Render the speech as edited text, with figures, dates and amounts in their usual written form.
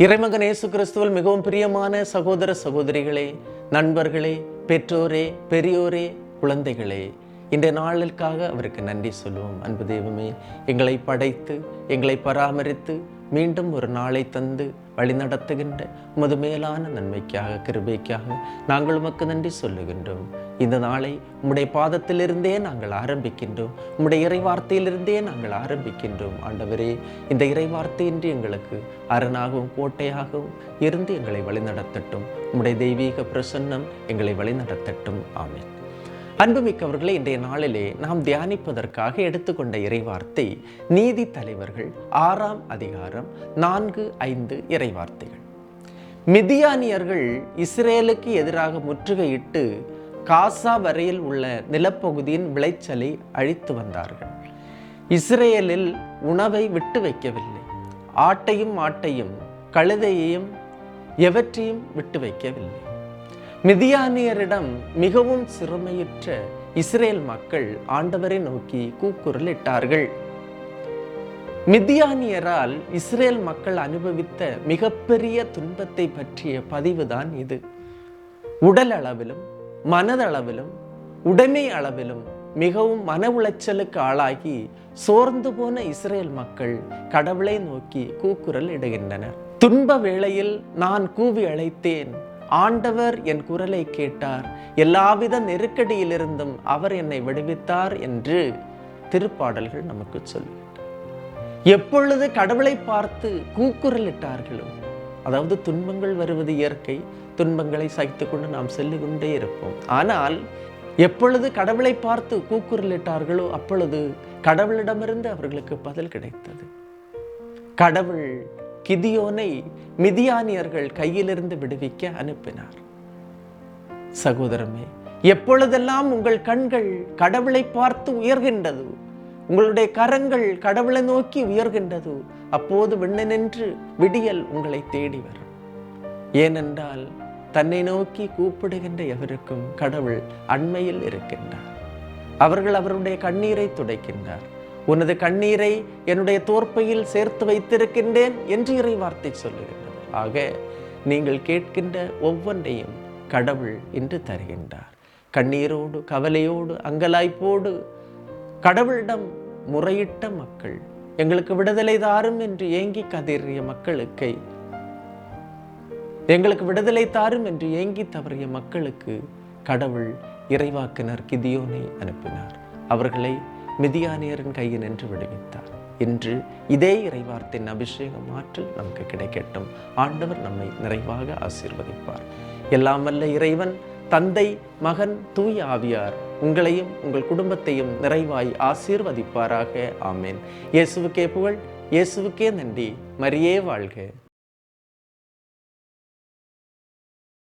இறைமகன் இயேசு கிறிஸ்துவில் மிகவும் பிரியமான சகோதர சகோதரிகளே, நண்பர்களே, பெற்றோரே, பெரியோரே, குழந்தைகளே, இன்றைய நாளுக்காக அவருக்கு நன்றி சொல்லுவோம். அன்பு தெய்வமே, எங்களை படைத்து எங்களை பராமரித்து மீண்டும் ஒரு நாளை தந்து வழிநடத்துகின்ற உமது மேலான நன்மைக்காக, கிருபைக்காக நாங்கள் உமக்கு நன்றி சொல்லுகின்றோம். இந்த நாளை உம்முடைய பாதத்திலிருந்தே நாங்கள் ஆரம்பிக்கின்றோம். உம்முடைய இறைவார்த்தையிலிருந்தே நாங்கள் ஆரம்பிக்கின்றோம். ஆண்டவரே, இந்த இறைவார்த்தையின்றி எங்களுக்கு அரணாகவும் கோட்டையாகவும் இருந்து எங்களை வழிநடத்தட்டும். உம்முடைய தெய்வீக பிரசன்னம் எங்களை வழிநடத்தட்டும். ஆமென். அன்புமிக்கவர்களே, இன்றைய நாளிலே நாம் தியானிப்பதற்காக எடுத்துக்கொண்ட இறைவார்த்தை நீதி தலைவர்கள் 6ஆம் அதிகாரம் 4-5 இறைவார்த்தைகள். மிதியானியர்கள் இஸ்ரேலுக்கு எதிராக முற்றுகையிட்டு காசா வரையில் உள்ள நிலப்பகுதியின் விளைச்சலை அழித்து வந்தார்கள். இஸ்ரேலில் உணவை விட்டு வைக்கவில்லை. ஆட்டையும் மாட்டையும் கழுதையையும் எவற்றையும் விட்டு வைக்கவில்லை. மிதியானியரிடம் மிகவும் சிறுமையுற்ற இஸ்ரேல் மக்கள் ஆண்டவரை நோக்கி கூக்குரலிட்டார்கள். மிதியானியரால் இஸ்ரேல் மக்கள் அனுபவித்த மிகப்பெரிய துன்பத்தை பற்றிய பதிவுதான் இது. உடல் அளவிலும் மனதளவிலும் உடைமை அளவிலும் மிகவும் மன உளைச்சலுக்கு ஆளாகி சோர்ந்து போன இஸ்ரேல் மக்கள் கடவுளை நோக்கி கூக்குரல் இடுகின்றனர். துன்ப வேளையில் நான் கூவி அழைத்தேன், ஆண்டவர் என் குரலை கேட்டார், எல்லாவித நெருக்கடியிலிருந்தும் அவர் என்னை விடுவித்தார் என்று திருப்பாடல்கள் நமக்கு சொல்லுகின்றன. எப்பொழுது கடவுளை பார்த்து கூக்குரலிட்டார்களோ, அதாவது துன்பங்கள் வருவது இயற்கை, துன்பங்களை சகித்துக் கொண்டு நாம் செல்லு கொண்டே இருப்போம். ஆனால் எப்பொழுது கடவுளை பார்த்து கூக்குரலிட்டார்களோ அப்பொழுது கடவுளிடமிருந்து அவர்களுக்கு பதில் கிடைத்தது. கடவுள் கிதியோனை மிதியானியர்கள் கையிலிருந்து விடுவிக்க அனுப்பினார். சகோதரமே, எப்பொழுதெல்லாம் உங்கள் கண்கள் கடவுளை பார்த்து உயர்கின்றதோ, உங்களுடைய கரங்கள் கடவுளை நோக்கி உயர்கின்றதோ, அப்போது விண்ணினின்று விடியல் உங்களை தேடி வரும். ஏனென்றால் தன்னை நோக்கி கூப்பிடுகின்ற எவருக்கும் கடவுள் அண்மையில் இருக்கின்றார். அவருடைய கண்ணீரை துடைக்கின்றார். உனது கண்ணீரை என்னுடைய தோற்பையில் சேர்த்து வைத்திருக்கின்றேன் என்று இறைவார்த்தை சொல்லுகின்றது. ஆக நீங்கள் கேட்கின்ற ஒவ்வொன்றையும் கடவுள் இன்று தருகின்றார். கண்ணீரோடு, கவலையோடு, அங்கலாய்ப்போடு கடவுளிடம் முறையிட்ட மக்கள், எங்களுக்கு விடுதலை தாரும் என்று ஏங்கி கதறிய மக்களுக்கு, எங்களுக்கு விடுதலை தாரும் என்று ஏங்கி தவறிய மக்களுக்கு கடவுள் இறைவாக்கினர் கிதியோனை அனுப்பினார். அவர்களை மிதியானியரின் கையில் நின்று விடுவித்தார். இன்று இதே இறைவார்த்தையின் அபிஷேகம் ஆற்றல் நமக்கு கிடைக்கட்டும். ஆண்டவர் நம்மை நிறைவாக ஆசீர்வதிப்பார். எல்லாம் வல்ல இறைவன், தந்தை, மகன், தூய ஆவியார் உங்களையும் உங்கள் குடும்பத்தையும் நிறைவாய் ஆசீர்வதிப்பாராக. ஆமேன். இயேசுவுக்கே புகழ், இயேசுவுக்கே நன்றி. மரியே வாழ்க.